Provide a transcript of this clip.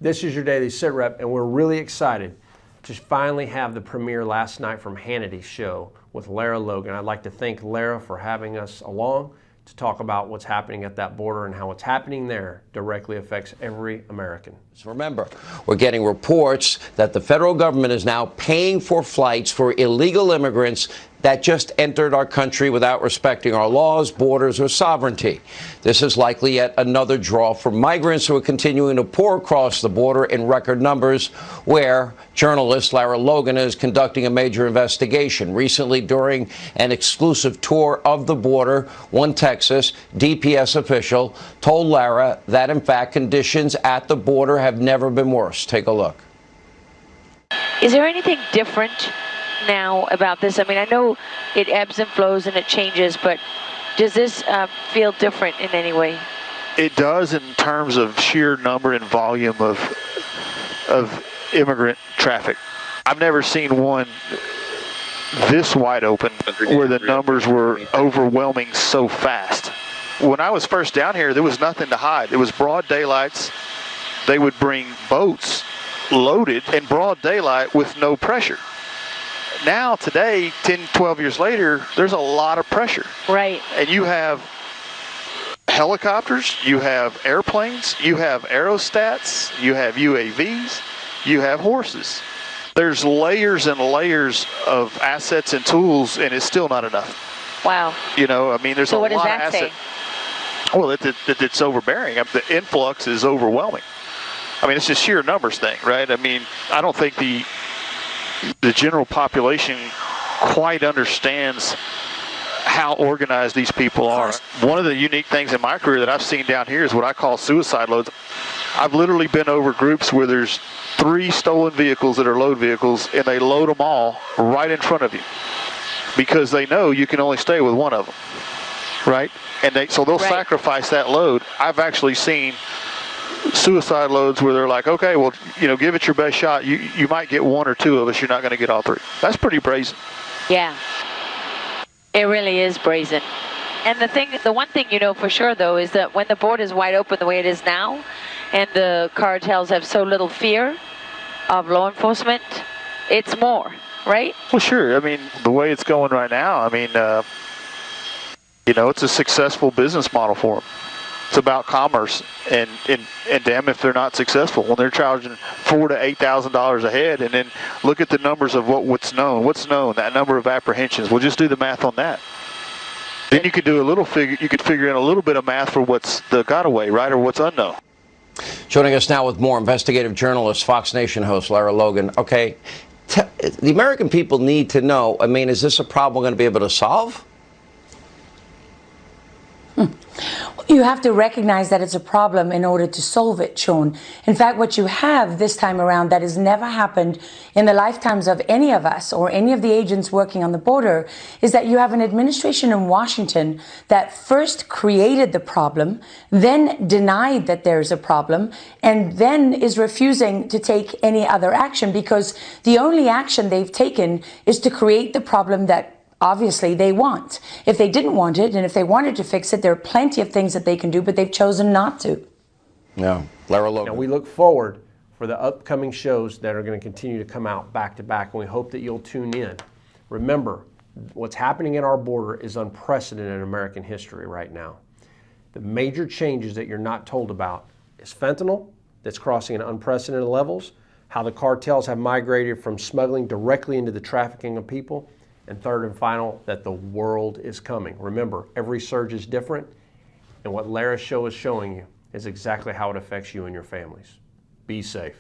This is your Daily Sit Rep, and we're really excited to finally have the premiere last night from Hannity's show with Lara Logan. I'd like to thank Lara for having us along to talk about what's happening at that border and how what's happening there directly affects every American. So remember, we're getting reports that the federal government is now paying for flights for illegal immigrants that just entered our country without respecting our laws, borders, or sovereignty. This is likely yet another draw for migrants who are continuing to pour across the border in record numbers, where journalist Lara Logan is conducting a major investigation. Recently, during an exclusive tour of the border, one Texas DPS official told Lara that, in fact, conditions at the border have never been worse. Take a look. Is there anything different now about this? I mean, I know it ebbs and flows and it changes, but does this feel different in any way? It does, in terms of sheer number and volume of immigrant traffic. I've never seen one this wide open where the numbers were overwhelming so fast. When I was first down here, there was nothing to hide. It was broad daylights. They would bring boats loaded in broad daylight with no pressure. Now, today, 10, 12 years later, there's a lot of pressure. Right. And you have helicopters, you have airplanes, you have aerostats, you have UAVs, you have horses. There's layers and layers of assets and tools, and it's still not enough. Wow. You know, I mean, there's a lot of assets. So what does that say? Well, it's overbearing. The influx is overwhelming. I mean, it's just sheer numbers thing, right? I mean, I don't think the general population quite understands how organized these people are. One of the unique things in my career that I've seen down here is what I call suicide loads. I've literally been over groups where there's 3 stolen vehicles that are load vehicles, and they load them all right in front of you because they know you can only stay with one of them, right? And so they'll sacrifice that load. I've actually seen suicide loads where they're like, okay, well, you know, give it your best shot. You might get 1 or 2 of us. You're not going to get all 3. That's pretty brazen. Yeah, it really is brazen. And the one thing you know for sure, though, is that when the border is wide open the way it is now, and the cartels have so little fear of law enforcement, it's more, right? Well, sure. I mean, the way it's going right now, I mean, you know, it's a successful business model for them. It's about commerce, and damn if they're not successful when they're charging $4,000 to $8,000 a head. And then look at the numbers of what's known. What's known? That number of apprehensions. We'll just do the math on that. Then you could do a little figure. You could figure in a little bit of math for what's the gotaway, right, or what's unknown. Joining us now with more, investigative journalist, Fox Nation host Lara Logan. Okay, the American people need to know. I mean, is this a problem we're going to be able to solve? You have to recognize that it's a problem in order to solve it, Sean. In fact, what you have this time around that has never happened in the lifetimes of any of us or any of the agents working on the border is that you have an administration in Washington that first created the problem, then denied that there's a problem, and then is refusing to take any other action because the only action they've taken is to create the problem that obviously they want. If they didn't want it, and if they wanted to fix it, there are plenty of things that they can do, but they've chosen not to. Yeah, Lara Logan. And we look forward for the upcoming shows that are going to continue to come out back to back, and we hope that you'll tune in. Remember, what's happening at our border is unprecedented in American history right now. The major changes that you're not told about is fentanyl that's crossing at unprecedented levels, how the cartels have migrated from smuggling directly into the trafficking of people, and third and final, that the world is coming. Remember, every surge is different, and what Lara's show is showing you is exactly how it affects you and your families. Be safe.